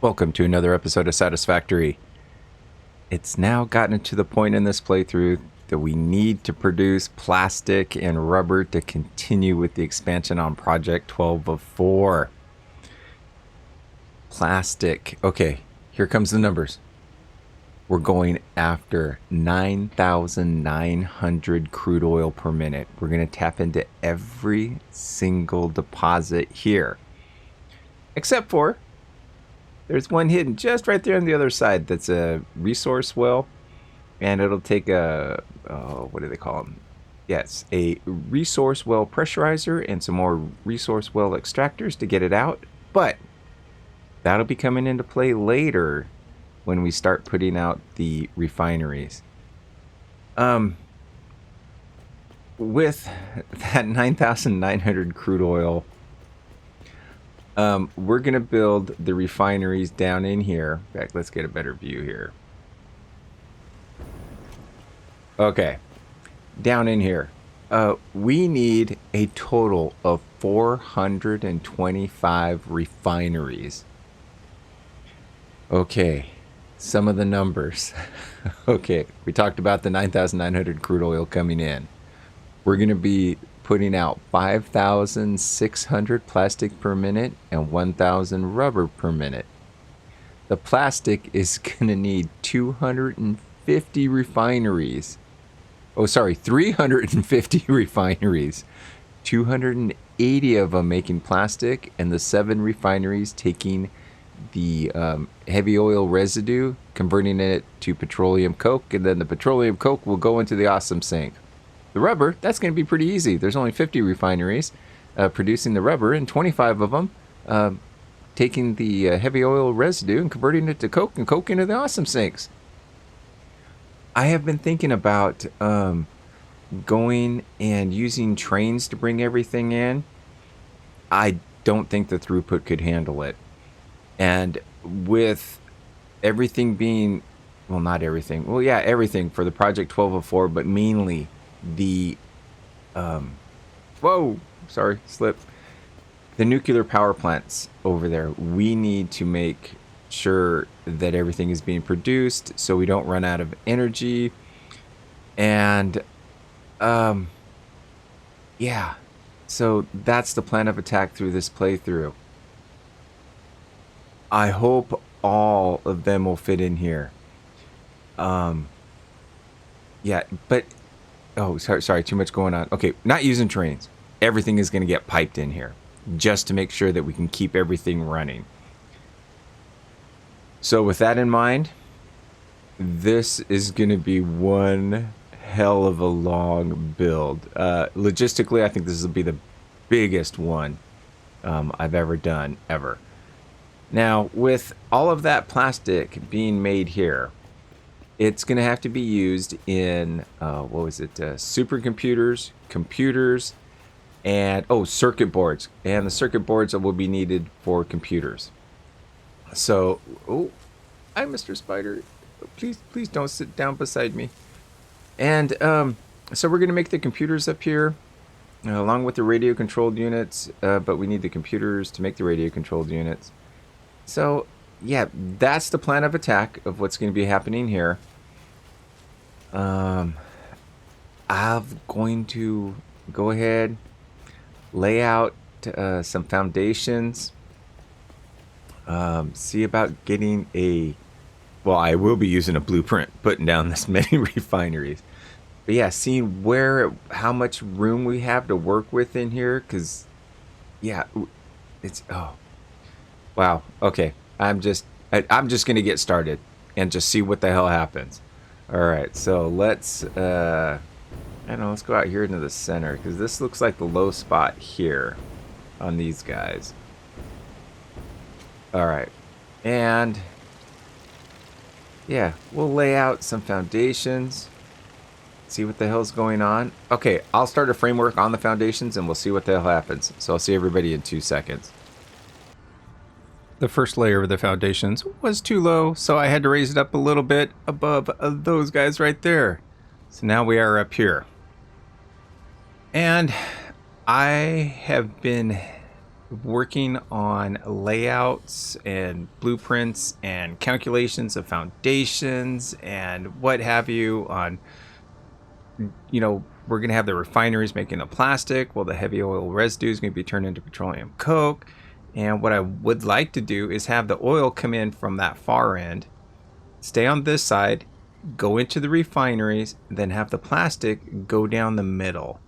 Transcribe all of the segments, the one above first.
Welcome to another episode of Satisfactory. It's now gotten to the point in this playthrough that we need to produce plastic and rubber to continue with the expansion on Project 12 of 4. Plastic. Okay, here comes the numbers. We're going after 9,900 crude oil per minute. We're going to tap into every single deposit here. Except for there's one hidden just right there on the other side that's a resource well, and it'll take a, what do they call them? Yes, a resource well pressurizer and some more resource well extractors to get it out, but that'll be coming into play later when we start putting out the refineries. With that 9,900 crude oil, we're going to build the refineries down in here. In fact, let's get a better view here. Okay, down in here. We need a total of 425 refineries. Okay, some of the numbers. Okay, we talked about the 9,900 crude oil coming in. We're going to be putting out 5,600 plastic per minute and 1,000 rubber per minute. The plastic is going to need 250 refineries. Oh, sorry, 350 refineries. 280 of them making plastic, and the 7 refineries taking the heavy oil residue, converting it to petroleum coke, and then the petroleum coke will go into the awesome sink. The rubber, that's going to be pretty easy. There's only 50 refineries producing the rubber, and 25 of them taking the heavy oil residue and converting it to coke, and coke into the awesome sinks. I have been thinking about going and using trains to bring everything in. I don't think the throughput could handle it. And with everything being, well, not everything. Well, yeah, everything for the Project 12 of 4, but mainly the whoa, sorry, slip. The nuclear power plants over there. We need to make sure that everything is being produced so we don't run out of energy. And yeah, so that's the plan of attack through this playthrough. I hope all of them will fit in here. Yeah, but oh, sorry, too much going on. Okay, not using trains. Everything is going to get piped in here just to make sure that we can keep everything running. So with that in mind, this is going to be one hell of a long build. Logistically, I think this will be the biggest one I've ever done, ever. Now, with all of that plastic being made here, it's going to have to be used in, supercomputers, computers, and, circuit boards. And the circuit boards will be needed for computers. So, hi, Mr. Spider. Please don't sit down beside me. And so we're going to make the computers up here, along with the radio-controlled units, but we need the computers to make the radio-controlled units. So, yeah, that's the plan of attack of what's going to be happening here. I'm going to go ahead, lay out some foundations, see about getting I will be using a blueprint, putting down this many refineries. But yeah, seeing how much room we have to work with in here, because, yeah, wow, okay, I'm just going to get started and just see what the hell happens. All right, so let's, let's go out here into the center, because this looks like the low spot here on these guys. All right, and yeah, we'll lay out some foundations, see what the hell's going on. Okay, I'll start a framework on the foundations, and we'll see what the hell happens. So I'll see everybody in 2 seconds. The first layer of the foundations was too low, so I had to raise it up a little bit above those guys right there. So now we are up here. And I have been working on layouts and blueprints and calculations of foundations and what have you on, we're going to have the refineries making the plastic. Well, the heavy oil residue is going to be turned into petroleum coke. And what I would like to do is have the oil come in from that far end, stay on this side, go into the refineries, then have the plastic go down the middle.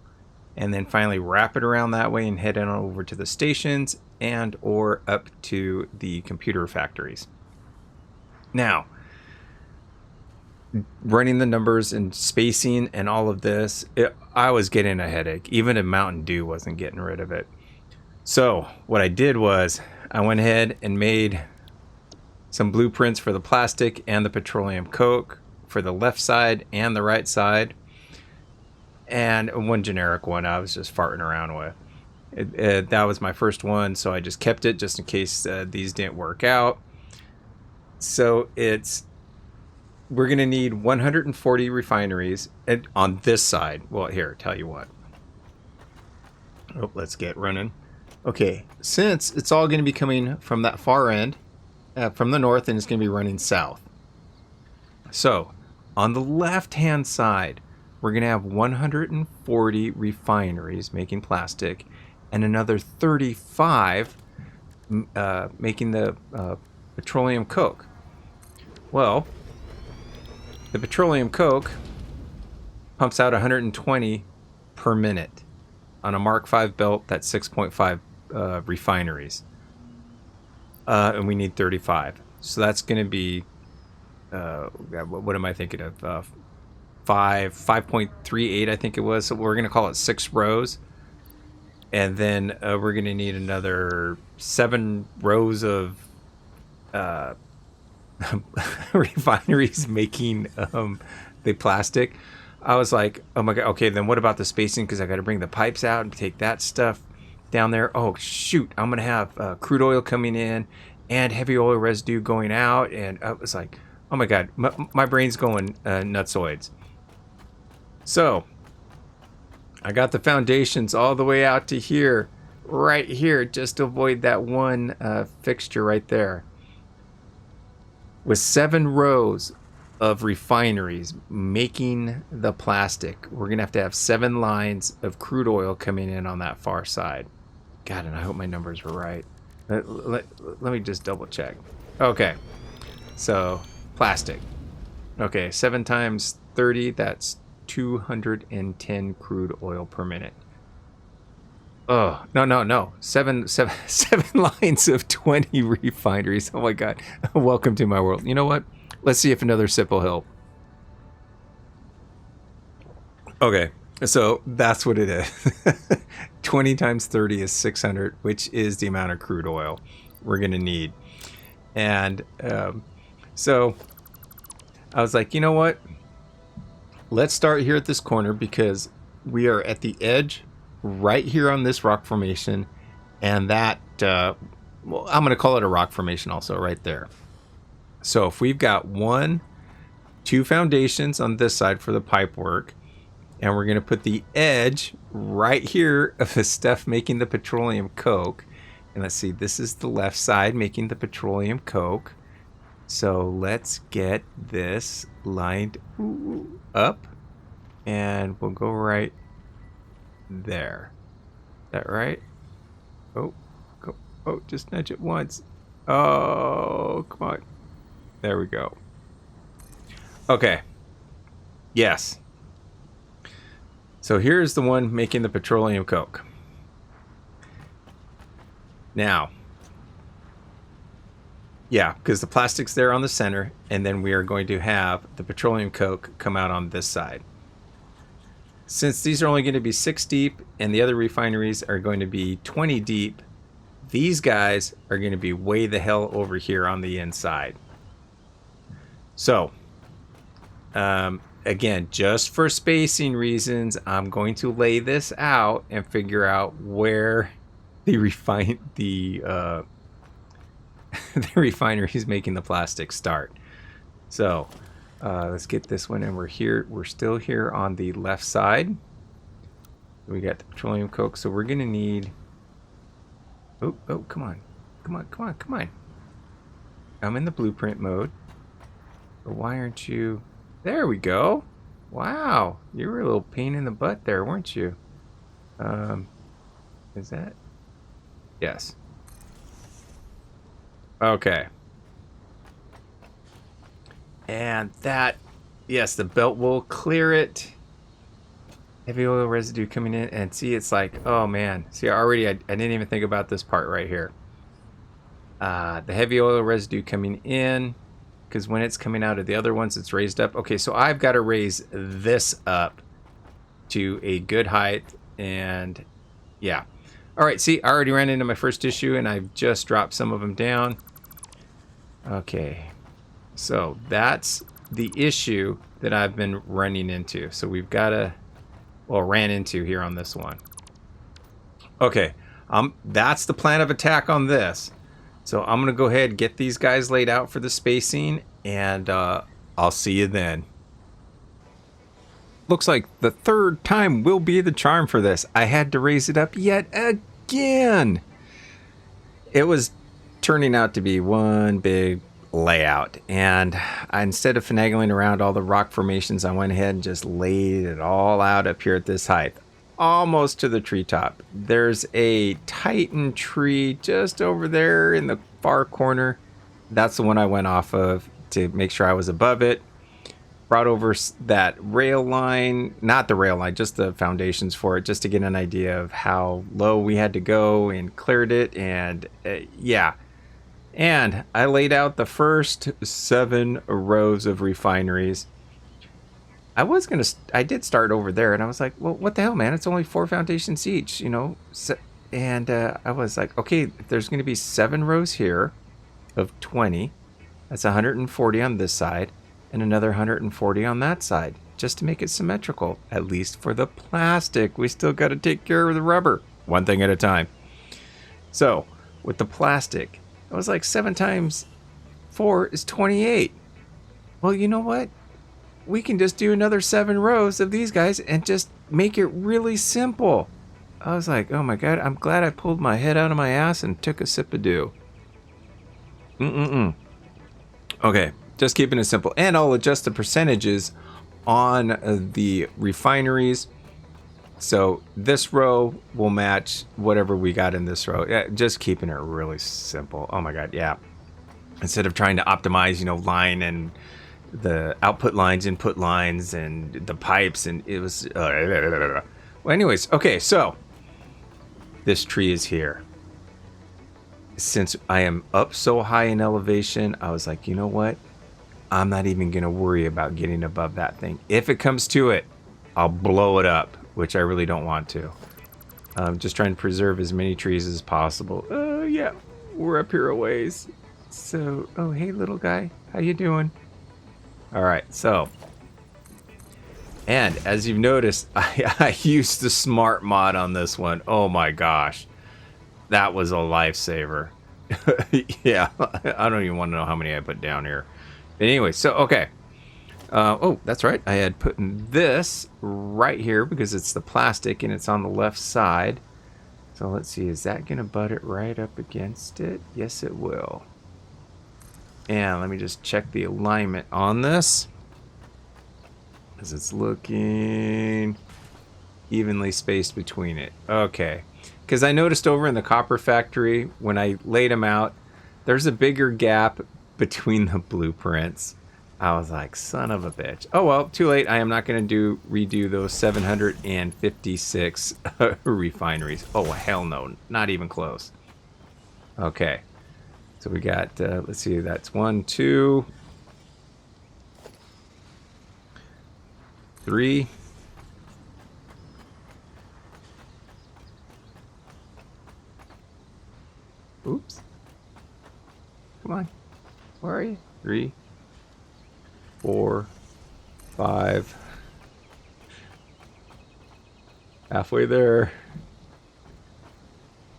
And then finally wrap it around that way and head on over to the stations and or up to the computer factories. Now, running the numbers and spacing and all of this, I was getting a headache. Even a Mountain Dew wasn't getting rid of it. So what I did was I went ahead and made some blueprints for the plastic and the petroleum coke for the left side and the right side. And one generic one I was just farting around with. That was my first one, so I just kept it just in case these didn't work out. So we're going to need 140 refineries on this side. Well, here, tell you what. Oh, let's get running. Okay, since it's all going to be coming from that far end, from the north, and it's going to be running south. So, on the left-hand side, we're going to have 140 refineries making plastic and another 35 making the petroleum coke. Well, the petroleum coke pumps out 120 per minute on a Mark V belt. That's 6.5 refineries. And we need 35. So that's going to be, what am I thinking of? 5.38, I think it was. So we're going to call it 6 rows. And then we're going to need another 7 rows of refineries making the plastic. I was like, oh my God, okay, then what about the spacing? Because I got to bring the pipes out and take that stuff down there. Oh, shoot, I'm going to have crude oil coming in and heavy oil residue going out. And I was like, oh my God, my brain's going nutsoids. So I got the foundations all the way out to here, right here, just to avoid that one fixture right there. With 7 rows of refineries making the plastic, we're going to have 7 lines of crude oil coming in on that far side. God, and I hope my numbers were right. Let me just double check. Okay, so plastic. Okay, 7 times 30, that's 210 crude oil per minute. Oh, no. Seven lines of 20 refineries. Oh my God. Welcome to my world. You know what? Let's see if another sip will help. Okay, so that's what it is. 20 times 30 is 600, which is the amount of crude oil we're going to need. And so I was like, you know what? Let's start here at this corner because we are at the edge right here on this rock formation. And that, I'm going to call it a rock formation also right there. So if we've got 2 foundations on this side for the pipe work, and we're going to put the edge right here of the stuff making the petroleum coke. And let's see, this is the left side making the petroleum coke. So let's get this lined up, and we'll go right there. Is that right? Oh, go. Oh, just nudge it once. Oh, come on. There we go. Okay. Yes. So here's the one making the petroleum coke. Now, yeah, because the plastic's there on the center, and then we are going to have the petroleum coke come out on this side. Since these are only going to be 6 deep and the other refineries are going to be 20 deep, these guys are going to be way the hell over here on the inside. So, again, just for spacing reasons, I'm going to lay this out and figure out where the the refineries making the plastic start. So let's get this one, and we're here. We're still here on the left side. We got the petroleum coke, so we're gonna need. Oh, oh, come on. Come on, come on, come on. I'm in the blueprint mode. But why aren't you... There we go. Wow. You were a little pain in the butt there, weren't you? Is that... Yes. Okay. And that... Yes, the belt will clear it. Heavy oil residue coming in. And see, it's like... Oh, man. See, already I didn't even think about this part right here. The heavy oil residue coming in, because when it's coming out of the other ones, it's raised up. Okay, so I've got to raise this up to a good height, and yeah. All right, see, I already ran into my first issue, and I've just dropped some of them down. Okay, so that's the issue that I've been running into. So we've got to, well, ran into here on this one. Okay, that's the plan of attack on this. So I'm going to go ahead and get these guys laid out for the spacing, and I'll see you then. Looks like the third time will be the charm for this. I had to raise it up yet again. It was turning out to be one big layout, and instead of finagling around all the rock formations, I went ahead and just laid it all out up here at this height. Almost to the treetop. There's a Titan tree just over there in the far corner. That's the one I went off of to make sure I was above it. Brought over that rail line, not the rail line, just the foundations for it, just to get an idea of how low we had to go, and cleared it. And yeah. And I laid out the first 7 rows of refineries. I did start over there, and I was like, well, what the hell, man? It's only 4 foundations each, you know? And I was like, okay, there's going to be 7 rows here of 20. That's 140 on this side, and another 140 on that side, just to make it symmetrical, at least for the plastic. We still got to take care of the rubber, one thing at a time. So, with the plastic, it was like 7 times 4 is 28. Well, you know what? We can just do another 7 rows of these guys and just make it really simple. I was like, oh my god, I'm glad I pulled my head out of my ass and took a sip of dew. Okay, just keeping it simple. And I'll adjust the percentages on the refineries. So this row will match whatever we got in this row. Yeah, just keeping it really simple. Oh my god, yeah. Instead of trying to optimize, you know, line and the output lines, input lines, and the pipes, and it was well, anyways, okay, so this tree is here. Since I am up so high in elevation, I was like, you know what, I'm not even gonna worry about getting above that thing. If it comes to it, I'll blow it up, which I really don't want to. I'm just trying to preserve as many trees as possible. Yeah, we're up here a ways. So, oh hey little guy, how you doing? All right, so, and as you've noticed, I used the smart mod on this one. Oh my gosh, that was a lifesaver. Yeah, I don't even want to know how many I put down here. But anyway, so, okay. Oh, that's right. I had put this right here because it's the plastic and it's on the left side. So let's see, is that going to butt it right up against it? Yes, it will. And let me just check the alignment on this, as it's looking evenly spaced between it. Okay, because I noticed over in the copper factory when I laid them out, there's a bigger gap between the blueprints. I was like, son of a bitch. Oh well, too late. I am not going to redo those 756 refineries. Oh hell no, not even close. Okay. So we got, let's see, that's 1, 2, 3. Oops. Come on. Where are you? 3, 4, 5. Halfway there.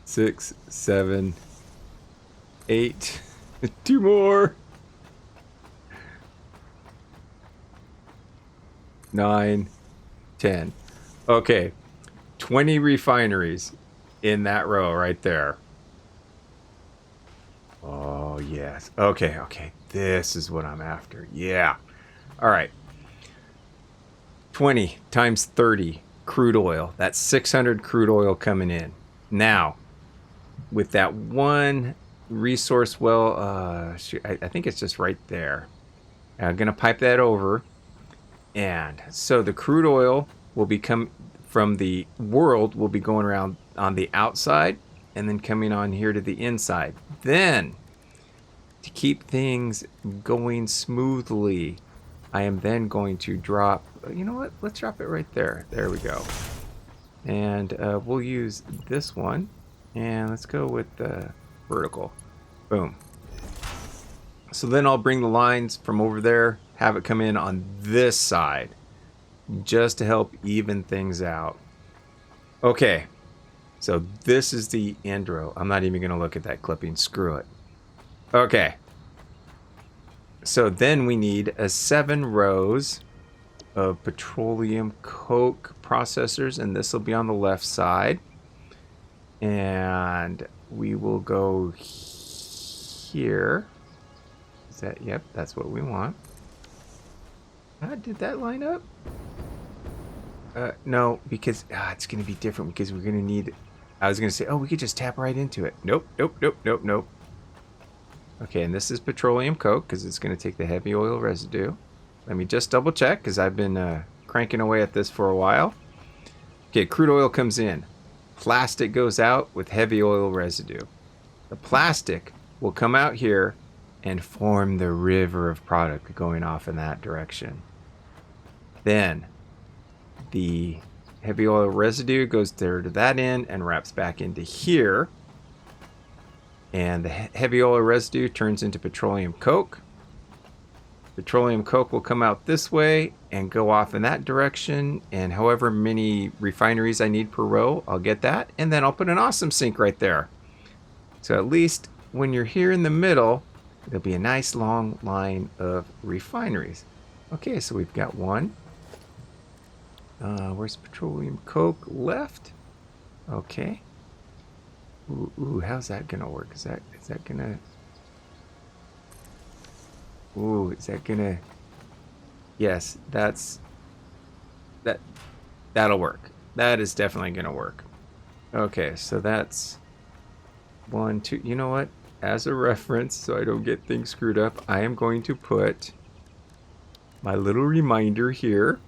6, 7, 8. 2 more. 9, 10. Okay. 20 refineries in that row right there. Oh, yes. Okay, okay. This is what I'm after. Yeah. All right. 20 times 30 crude oil. That's 600 crude oil coming in. Now, with that one resource well, I think it's just right there. I'm going to pipe that over. And so the crude oil will become from the world will be going around on the outside and then coming on here to the inside. Then, to keep things going smoothly, I am then going to drop, you know what? Let's drop it right there. There we go. And we'll use this one. And let's go with the vertical. Boom. So then I'll bring the lines from over there, have it come in on this side, just to help even things out. Okay, so this is the end row. I'm not even going to look at that clipping. Screw it. Okay. So then we need 7 rows of petroleum coke processors, and this will be on the left side. And we will go here. Is that, yep, that's what we want. Did that line up? No, because it's going to be different because we're going to need, I was going to say, oh, we could just tap right into it. Nope, nope, nope, nope, nope. Okay, and this is petroleum coke because it's going to take the heavy oil residue. Let me just double check because I've been cranking away at this for a while. Okay, crude oil comes in. Plastic goes out with heavy oil residue. The plastic will come out here and form the river of product going off in that direction. Then the heavy oil residue goes there to that end and wraps back into here. And the heavy oil residue turns into petroleum coke. Petroleum coke will come out this way and go off in that direction. And however many refineries I need per row, I'll get that. And then I'll put an awesome sink right there. So at least when you're here in the middle, there'll be a nice long line of refineries. Okay, so we've got one. Where's petroleum coke left? Okay. Ooh, how's that gonna work? Is that gonna? Ooh, is that gonna? Yes, that'll work. That is definitely gonna work. Okay, so that's 1, 2. You know what? As a reference, so I don't get things screwed up, I am going to put my little reminder here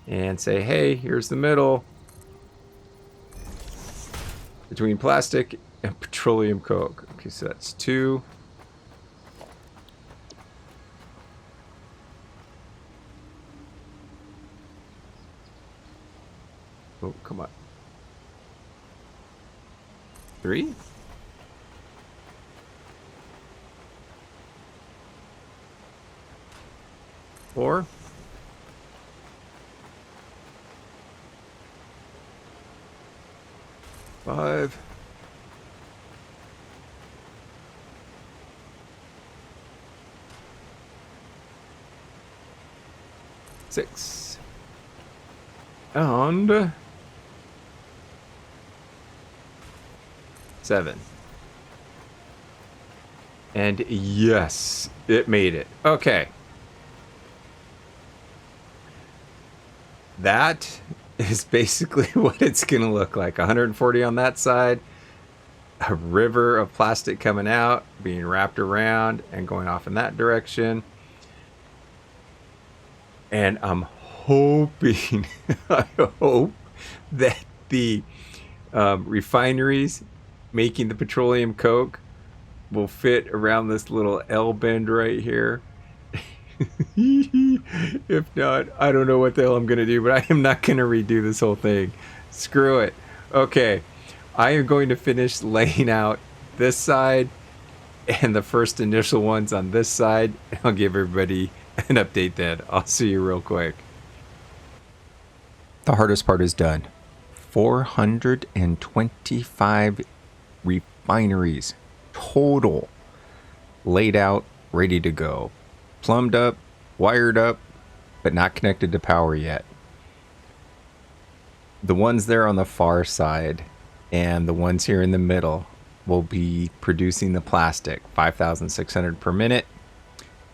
and say, hey, here's the middle between plastic and petroleum coke. Okay, so that's 2. Oh, come on. 3. 4. 5. 6. And 7. And yes, it made it. Okay. That is basically what it's going to look like. 140 on that side. A river of plastic coming out, being wrapped around and going off in that direction. And I'm hoping, I hope that the refineries making the petroleum coke will fit around this little L bend right here. If not, I don't know what the hell I'm going to do, but I am not going to redo this whole thing. Screw it. Okay, I am going to finish laying out this side and the first initial ones on this side. I'll give everybody an update then. I'll see you real quick. The hardest part is done. 425 refineries total laid out, ready to go. Plumbed up, wired up, but not connected to power yet. The ones there on the far side and the ones here in the middle will be producing the plastic, 5,600 per minute.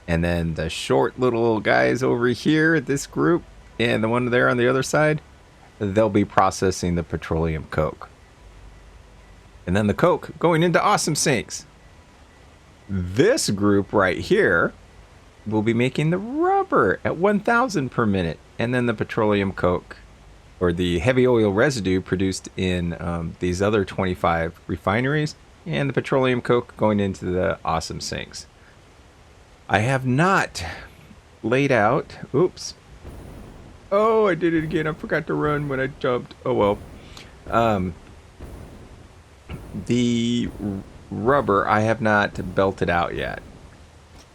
And then the short little guys over here, this group, and the one there on the other side, they'll be processing the petroleum coke. And then the coke going into awesome sinks. This group right here will be making the rubber at 1,000 per minute. And then the petroleum coke, or the heavy oil residue produced in these other 25 refineries, and the petroleum coke going into the awesome sinks. I have not laid out, oops. Oh, I did it again. I forgot to run when I jumped. Oh, well. The rubber, I have not belted out yet,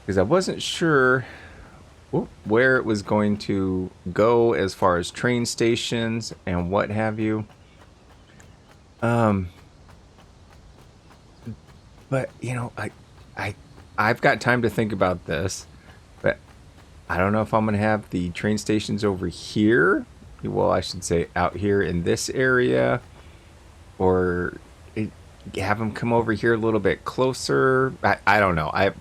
because I wasn't sure where it was going to go as far as train stations and what have you. But you know, I've got time to think about this, but I don't know if I'm gonna have the train stations over here. Well, I should say out here in this area, or have them come over here a little bit closer. I don't know. I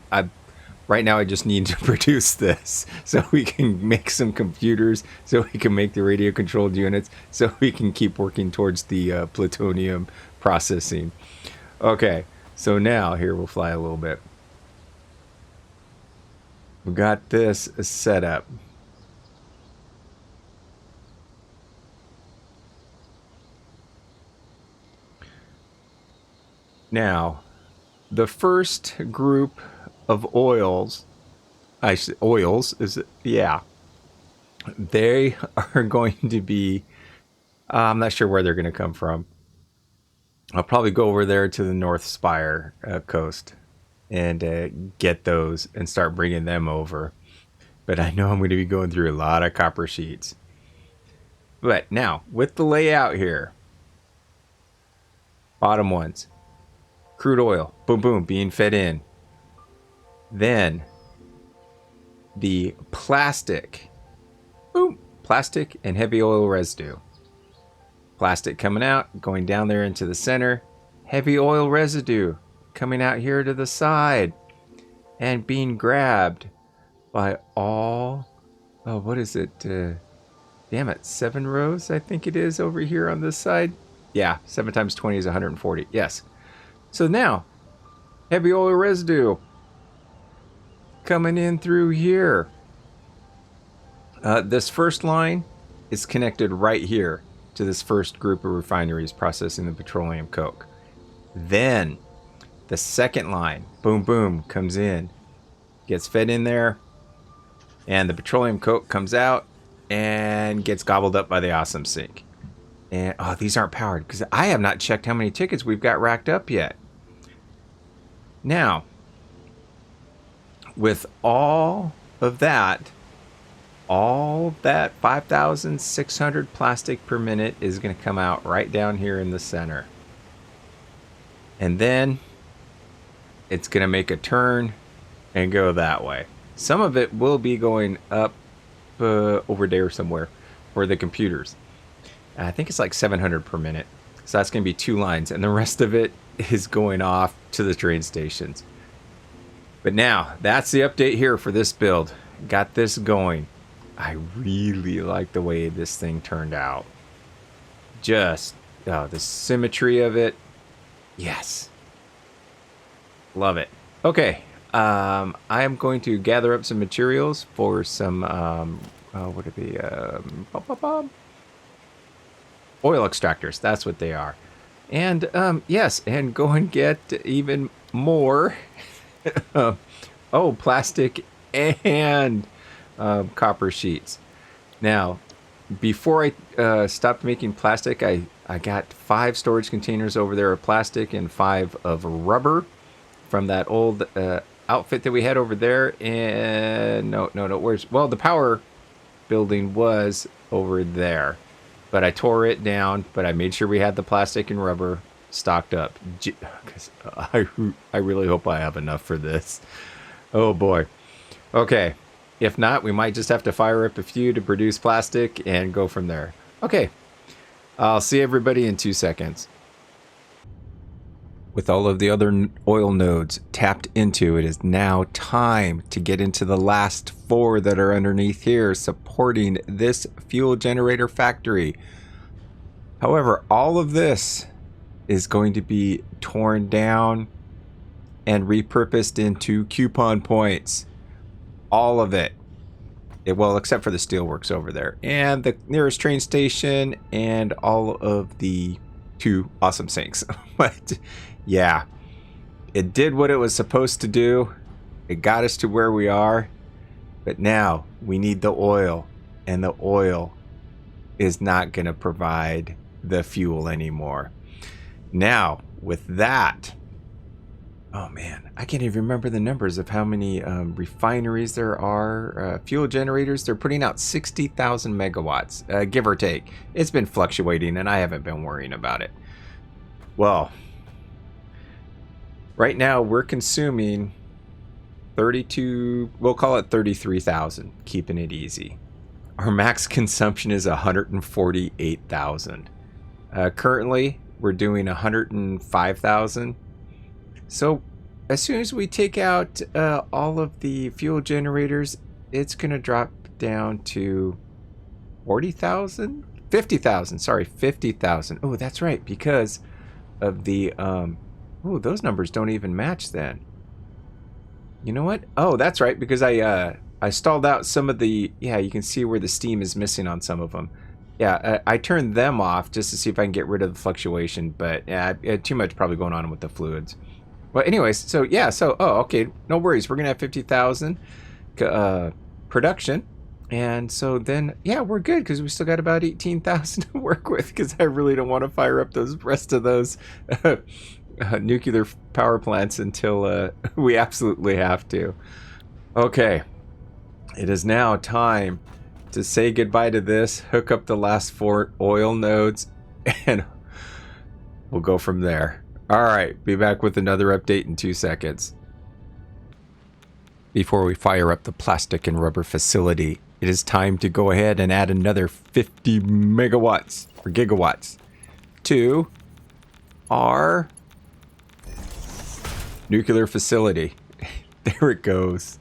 right now I just need to produce this so we can make some computers, so we can make the radio controlled units, so we can keep working towards the plutonium processing. Okay, so now here we'll fly a little bit. We got this set up. Now, the first group of oils, they are going to be, I'm not sure where they're going to come from. I'll probably go over there to the North Spire coast and get those and start bringing them over. But I know I'm going to be going through a lot of copper sheets. But now, with the layout here, bottom ones, crude oil, boom, boom, being fed in. Then the plastic, boom, plastic and heavy oil residue. Plastic coming out, going down there into the center. Heavy oil residue coming out here to the side and being grabbed by all, oh, what is it? Damn it, 7 rows, I think it is over here on this side. Yeah, 7 times 20 is 140. Yes. So now, heavy oil residue coming in through here. This first line is connected right here to this first group of refineries processing the petroleum coke. Then the second line, boom, boom, comes in, gets fed in there, and the petroleum coke comes out and gets gobbled up by the awesome sink. And oh, these aren't powered because I have not checked how many tickets we've got racked up yet. Now, with all that 5,600 plastic per minute is going to come out right down here in the center. And then it's going to make a turn and go that way. Some of it will be going up over there somewhere for the computers. I think it's like 700 per minute. So that's going to be 2 lines. And the rest of it is going off to the train stations. But now, that's the update here for this build. Got this going. I really like the way this thing turned out. Just, the symmetry of it. Yes. Love it. Okay. I am going to gather up some materials for some, what are they? Oil extractors. That's what they are. And, yes, and go and get even more plastic and copper sheets. Now, before I stopped making plastic, I got 5 storage containers over there of plastic and 5 of rubber from that old outfit that we had over there. And no, where's, well, the power building was over there, but I tore it down, but I made sure we had the plastic and rubber stocked up, because I really hope I have enough for this. Oh boy. Okay, if not, we might just have to fire up a few to produce plastic and go from there. Okay, I'll see everybody in 2 seconds. With all of the other oil nodes tapped into, it is now time to get into the last 4 that are underneath here supporting this fuel generator factory. However, all of this is going to be torn down and repurposed into coupon points. All of it. Well, except for the steelworks over there and the nearest train station and all of the 2 awesome sinks. But yeah, it did what it was supposed to do. It got us to where we are. But now we need the oil, and the oil is not going to provide the fuel anymore. Now, with that, oh man, I can't even remember the numbers of how many refineries there are, fuel generators. They're putting out 60,000 megawatts, give or take. It's been fluctuating, and I haven't been worrying about it. Well, right now we're consuming 32, we'll call it 33,000, keeping it easy. Our max consumption is 148,000. Currently, we're doing 105,000. So as soon as we take out all of the fuel generators, it's going to drop down to 40,000? 50,000, sorry, 50,000. Oh, that's right, because of the, oh, those numbers don't even match then. You know what? Oh, that's right, because I stalled out some of the, yeah, you can see where the steam is missing on some of them. Yeah, I turned them off just to see if I can get rid of the fluctuation, but yeah, too much probably going on with the fluids. Well, anyways, so yeah, so, oh, okay, no worries. We're going to have 50,000 production. And so then, yeah, we're good because we still got about 18,000 to work with because I really don't want to fire up those rest of those nuclear power plants until we absolutely have to. Okay, it is now time to say goodbye to this, hook up the last 4 oil nodes, and we'll go from there. All right, be back with another update in 2 seconds. Before we fire up the plastic and rubber facility, it is time to go ahead and add another 50 megawatts or gigawatts to our nuclear facility. There it goes.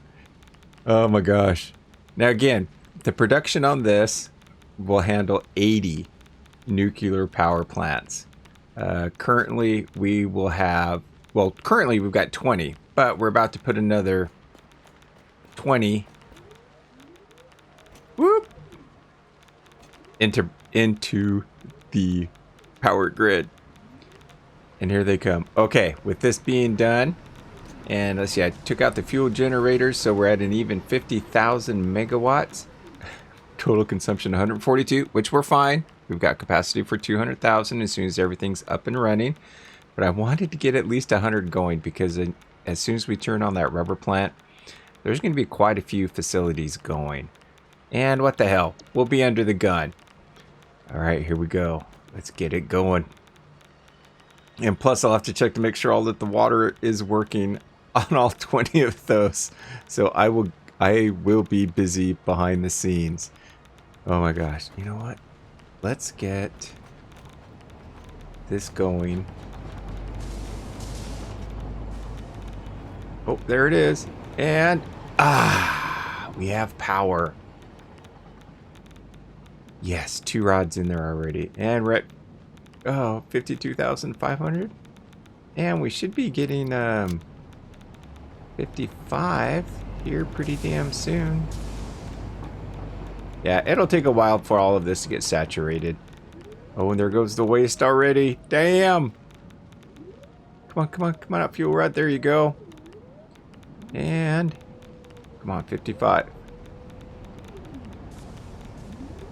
Oh my gosh. Now again, the production on this will handle 80 nuclear power plants. Currently we will have, well, currently we've got 20, but we're about to put another 20 whoop into the power grid. And here they come. Okay, with this being done, and let's see, I took out the fuel generators, so we're at an even 50,000 megawatts. Total consumption 142, which we're fine. We've got capacity for 200,000 as soon as everything's up and running. But I wanted to get at least 100 going because as soon as we turn on that rubber plant, there's going to be quite a few facilities going. And what the hell, we'll be under the gun. All right, here we go. Let's get it going. And plus, I'll have to check to make sure all that the water is working on all 20 of those. So I will be busy behind the scenes. Oh my gosh, you know what? Let's get this going. Oh, there it is. And we have power. Yes, 2 rods in there already. And we're at 52,500. And we should be getting 55 here pretty damn soon. Yeah, it'll take a while for all of this to get saturated. Oh, and there goes the waste already. Damn. Come on, come on, come on up, fuel rod. There you go. And come on, 55.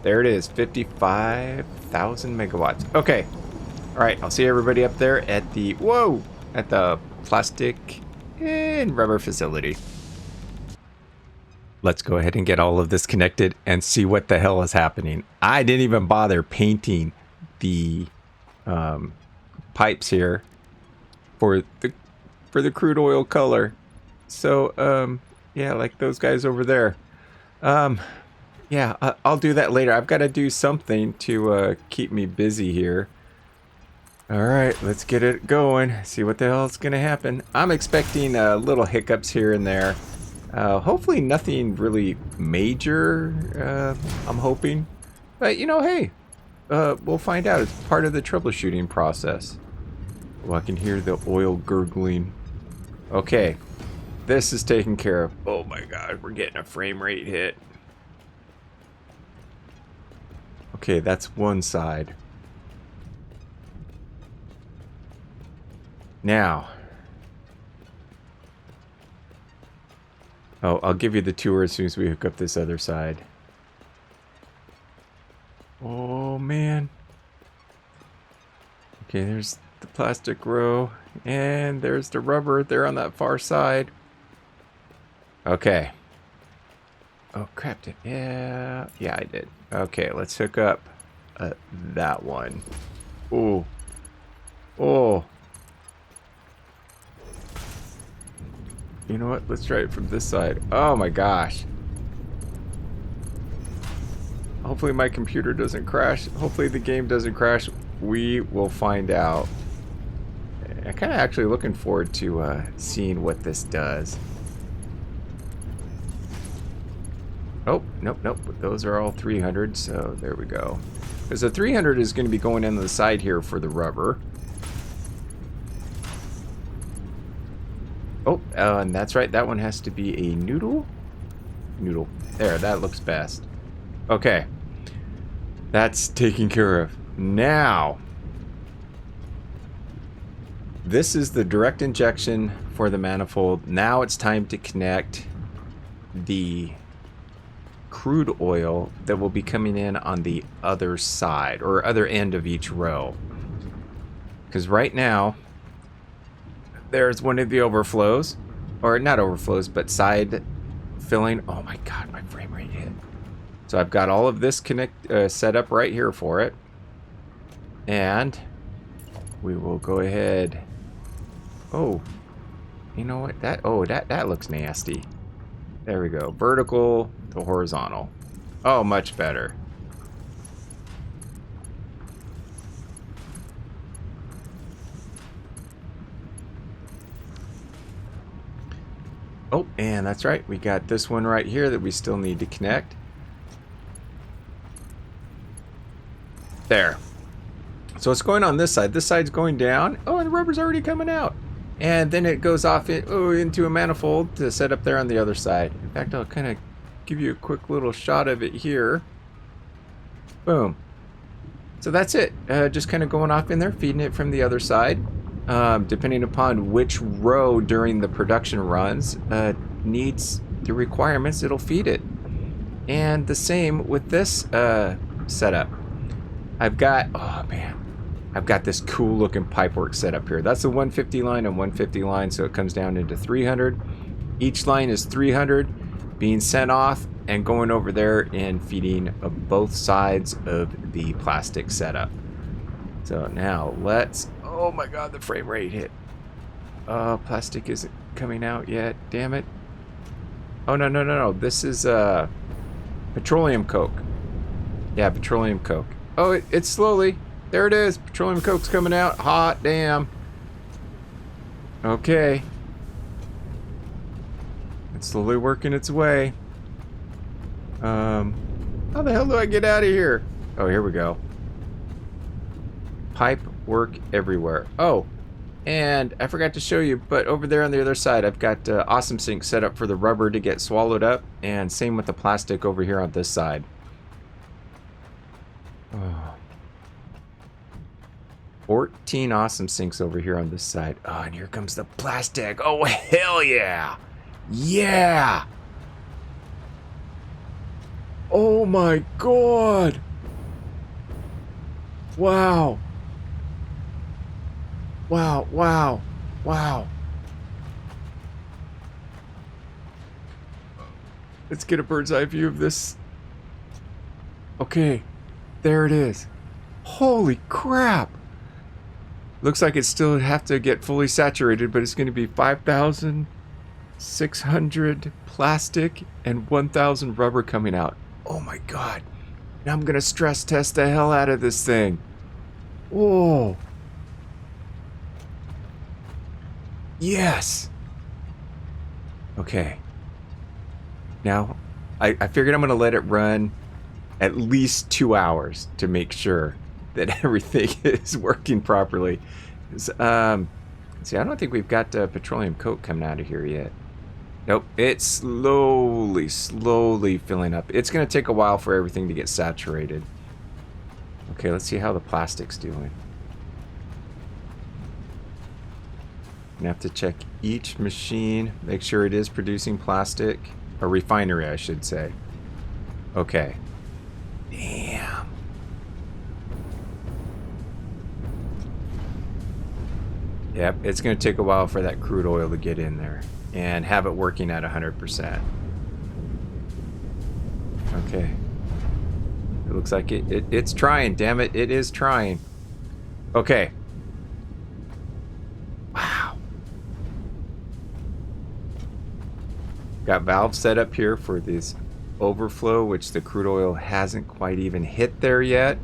There it is, 55,000 megawatts. Okay. All right, I'll see everybody up there at the, at the plastic and rubber facility. Let's go ahead and get all of this connected and see what the hell is happening. I didn't even bother painting the pipes here for the crude oil color. So, yeah, like those guys over there. Yeah, I'll do that later. I've got to do something to keep me busy here. All right, let's get it going. See what the hell is going to happen. I'm expecting little hiccups here and there. Hopefully nothing really major, I'm hoping. But, you know, hey, we'll find out. It's part of the troubleshooting process. Oh, I can hear the oil gurgling. Okay, this is taken care of. Oh my god, we're getting a frame rate hit. Okay, that's one side. Now, oh, I'll give you the tour as soon as we hook up this other side. Oh, man. Okay, there's the plastic row, and there's the rubber there on that far side. Okay. Oh, crap. Yeah, I did. Okay, let's hook up that one. Oh. Oh. You know what? Let's try it from this side. Oh my gosh. Hopefully my computer doesn't crash. Hopefully the game doesn't crash. We will find out. I'm kind of actually looking forward to seeing what this does. Oh, nope. Those are all 300, so there we go. Because the 300 is going to be going in the side here for the rubber. Oh, and that's right. That one has to be a noodle. Noodle. There, that looks best. Okay. That's taken care of. Now, this is the direct injection for the manifold. Now it's time to connect the crude oil that will be coming in on the other side, or other end of each row. Because right now, there's one of the overflows, or not overflows, but side filling. Oh my god, my frame rate hit. So I've got all of this set up right here for it, and we will go ahead. Oh, you know what? That looks nasty. There we go. Vertical to horizontal. Oh, much better. Oh, and that's right. We got this one right here that we still need to connect. There. So it's going on this side. This side's going down. Oh, and the rubber's already coming out. And then it goes off into a manifold to set up there on the other side. In fact, I'll kind of give you a quick little shot of it here. Boom. So that's it. Just kind of going off in there, feeding it from the other side. Depending upon which row during the production runs needs the requirements, it'll feed it. And the same with this setup. I've got this cool looking pipework set up here. That's the 150 line and 150 line, so it comes down into 300. Each line is 300 being sent off and going over there and feeding both sides of the plastic setup. So now let's, oh my god, the frame rate hit. Plastic isn't coming out yet, damn it. Oh no, this is petroleum coke. Yeah, petroleum coke. Oh, it's slowly. There it is. Petroleum coke's coming out. Hot damn. Okay. It's slowly working its way. How the hell do I get out of here? Oh, here we go. Pipe work everywhere. Oh, and I forgot to show you, but over there on the other side, I've got Awesome Sink set up for the rubber to get swallowed up, and same with the plastic over here on this side. Oh. 14 Awesome Sinks over here on this side. Oh, and here comes the plastic. Oh, hell yeah. Yeah. Oh my god. Wow. Wow. Let's get a bird's eye view of this. Okay. There it is. Holy crap. Looks like it still have to get fully saturated, but it's going to be 5,600 plastic and 1,000 rubber coming out. Oh my god. Now I'm going to stress test the hell out of this thing. Whoa. Yes. Okay. Now, I figured I'm going to let it run at least 2 hours to make sure that everything is working properly. See, I don't think we've got petroleum coke coming out of here yet. Nope, it's slowly filling up. It's going to take a while for everything to get saturated. Okay, let's see how the plastic's doing. I'm going to have to check each machine, make sure it is producing plastic. A refinery, I should say. Okay. Damn. Yep, it's going to take a while for that crude oil to get in there and have it working at 100%. Okay. It looks like it's trying, damn it. It is trying. Okay. Wow. Got valves set up here for this overflow, which the crude oil hasn't quite even hit there yet.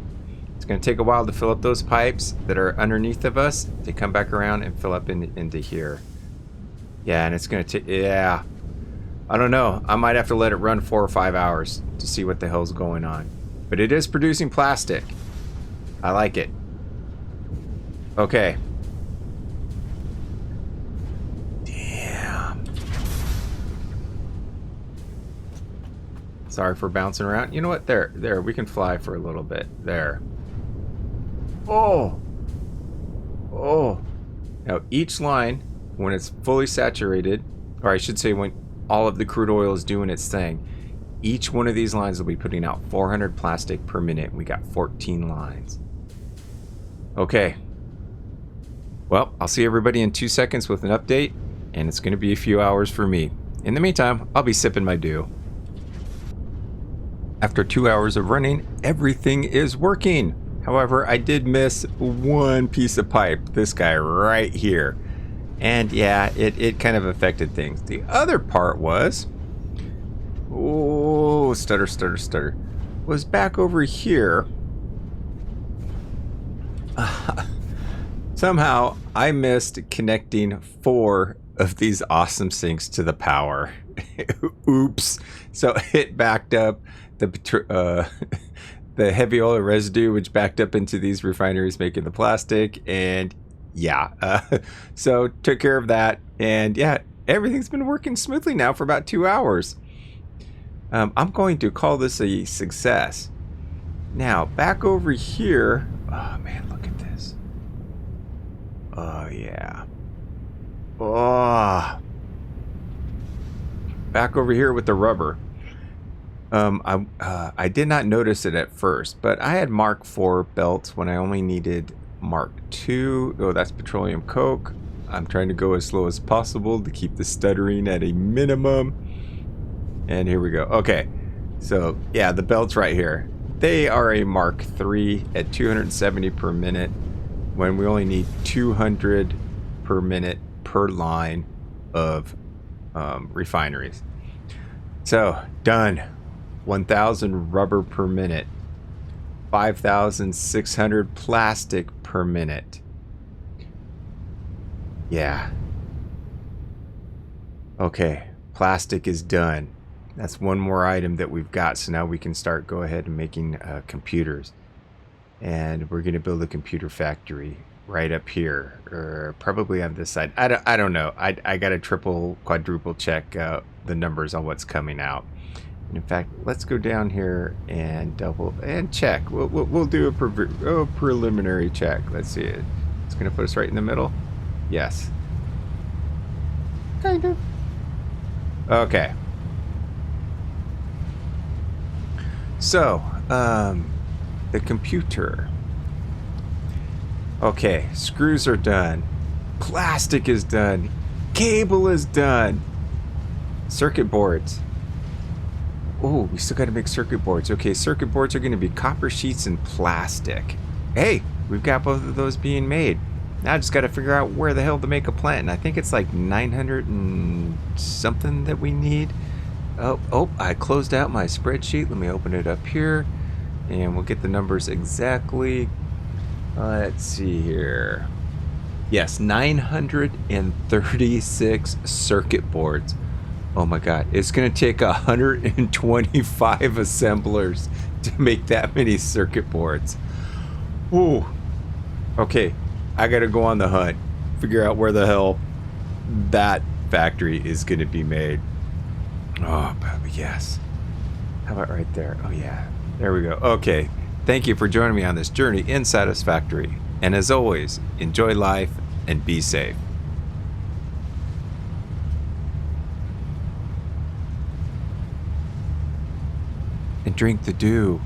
It's going to take a while to fill up those pipes that are underneath of us. They come back around and fill up into here. Yeah, and it's going to take, yeah. I don't know. I might have to let it run 4 or 5 hours to see what the hell's going on. But it is producing plastic. I like it. Okay. Damn. Sorry for bouncing around. You know what? There. We can fly for a little bit. There. Oh. Oh. Now, each line, when it's fully saturated, or I should say when all of the crude oil is doing its thing, each one of these lines will be putting out 400 plastic per minute. We got 14 lines. Okay. Well, I'll see everybody in 2 seconds with an update, and it's going to be a few hours for me. In the meantime, I'll be sipping my dew. After 2 hours of running, everything is working. However, I did miss one piece of pipe, this guy right here. And yeah, it kind of affected things. The other part was, oh, stutter, was back over here. Somehow, I missed connecting 4 of these awesome sinks to the power. Oops. So it backed up the heavy oil residue, which backed up into these refineries making the plastic, and yeah, so took care of that, and yeah, everything's been working smoothly now for about 2 hours. I'm going to call this a success. Now, back over here, oh man, look at this. Oh yeah. Oh. Back over here with the rubber. I did not notice it at first, but I had Mark IV belts when I only needed Mark II. Oh, that's petroleum coke. I'm trying to go as slow as possible to keep the stuttering at a minimum. And here we go. Okay, so yeah, the belts right here. They are a Mark III at 270 per minute when we only need 200 per minute per line of refineries. So, done. 1,000 rubber per minute. 5,600 plastic per minute. Yeah. Okay, plastic is done. That's one more item that we've got, so now we can start go ahead and making computers. And we're going to build a computer factory right up here, or probably on this side. I don't know. I got to triple, quadruple check the numbers on what's coming out. And in fact, let's go down here and double and check. We'll do a preliminary check. Let's see it. It's going to put us right in the middle. Yes. Kind of. Okay. So, the computer. Okay, screws are done. Plastic is done. Cable is done. Circuit boards. Oh, we still got to make circuit boards. Okay, circuit boards are going to be copper sheets and plastic. Hey, we've got both of those being made. Now I just got to figure out where the hell to make a plant. And I think it's like 900 and something that we need. Oh, I closed out my spreadsheet. Let me open it up here. And we'll get the numbers exactly. Let's see here. Yes, 936 circuit boards. Oh my God. It's going to take 125 assemblers to make that many circuit boards. Ooh. Okay. I got to go on the hunt. Figure out where the hell that factory is going to be made. Oh, but yes. How about right there? Oh, yeah. There we go. Okay. Thank you for joining me on this journey in Satisfactory. And as always, enjoy life and be safe. And drink the dew.